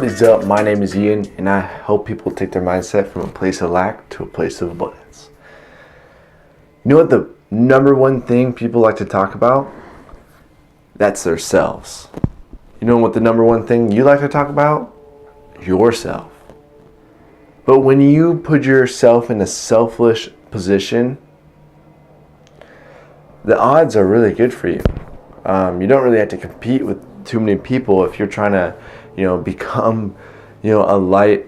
What is up? My name is Ian, and I help people take their mindset from a place of lack to a place of abundance. You know what the number one thing people like to talk about? That's themselves. You know what the number one thing you like to talk about? Yourself. But when you put yourself in a selfish position, the odds are really good for you. You don't really have to compete with too many people if you're trying to, become, a light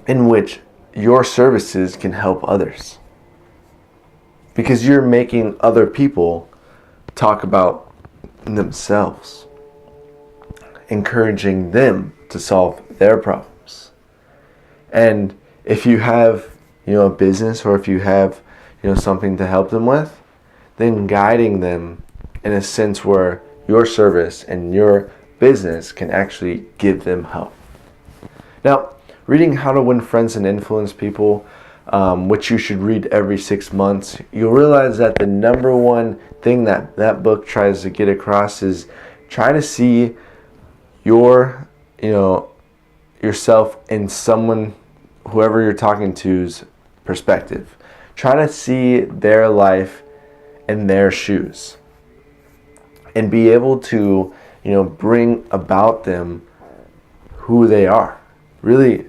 in which your services can help others. Because you're making other people talk about themselves, encouraging them to solve their problems. And if you have, a business, or if you have, something to help them with, then guiding them in a sense where your service and your business can actually give them help. Now, reading How to Win Friends and Influence People, which you should read every 6 months, you'll realize that the number one thing that book tries to get across is try to see yourself in someone, whoever you're talking to's perspective. Try to see their life in their shoes and be able to, bring about them who they are. Really,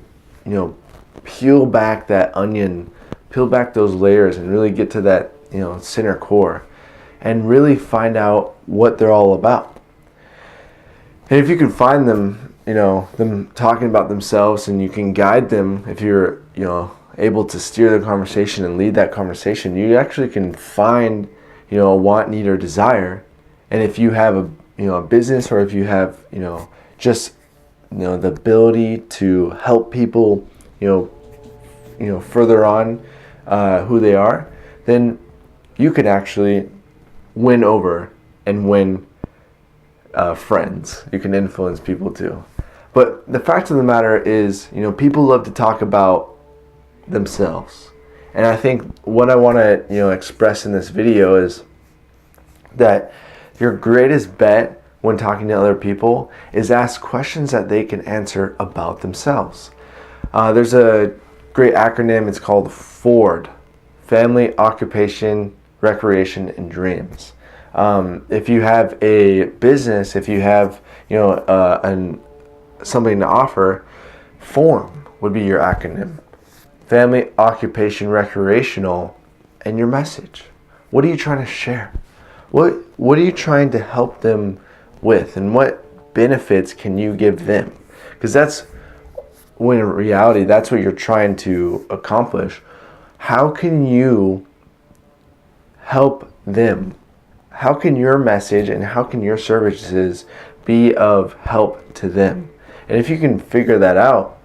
peel back that onion, peel back those layers and really get to that, center core and really find out what they're all about. And if you can find them, them talking about themselves, and you can guide them, if you're, able to steer the conversation and lead that conversation, you actually can find, a want, need, or desire. And if you have a business, or if you have, just, the ability to help people, further on who they are, then you could actually win over and win friends. You can influence people too. But the fact of the matter is, people love to talk about themselves. And I think what I want to, express in this video is that your greatest bet when talking to other people is ask questions that they can answer about themselves. There's a great acronym. It's called FORD: Family, Occupation, Recreation, and Dreams. If you have a business, if you have something to offer, FORM would be your acronym: Family, Occupation, Recreational, and your message. What are you trying to share? What are you trying to help them with, and what benefits can you give them? Because that's when in reality, that's what you're trying to accomplish. How can you help them? How can your message and how can your services be of help to them? And if you can figure that out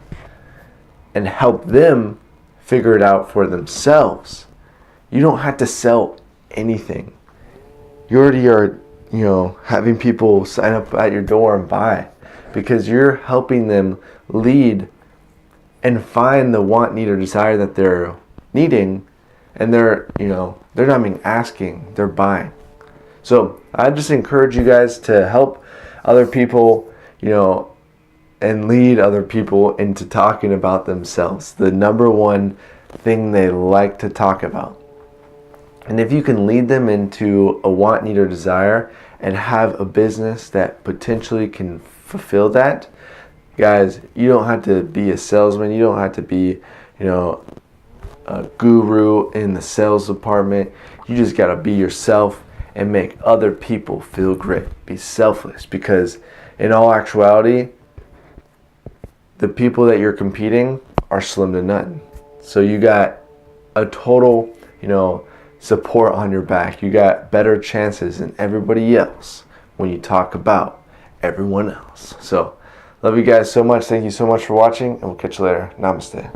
and help them figure it out for themselves, you don't have to sell anything. You already are, having people sign up at your door and buy, because you're helping them lead and find the want, need, or desire that they're needing, and they're not even asking, they're buying. So I just encourage you guys to help other people, and lead other people into talking about themselves, the number one thing they like to talk about. And if you can lead them into a want, need, or desire and have a business that potentially can fulfill that, guys, you don't have to be a salesman. You don't have to be, a guru in the sales department. You just got to be yourself and make other people feel great. Be selfless, because in all actuality, the people that you're competing are slim to none. So you got a total, support on your back. You got better chances than everybody else when you talk about everyone else. So, love you guys so much. Thank you so much for watching, and we'll catch you later. Namaste.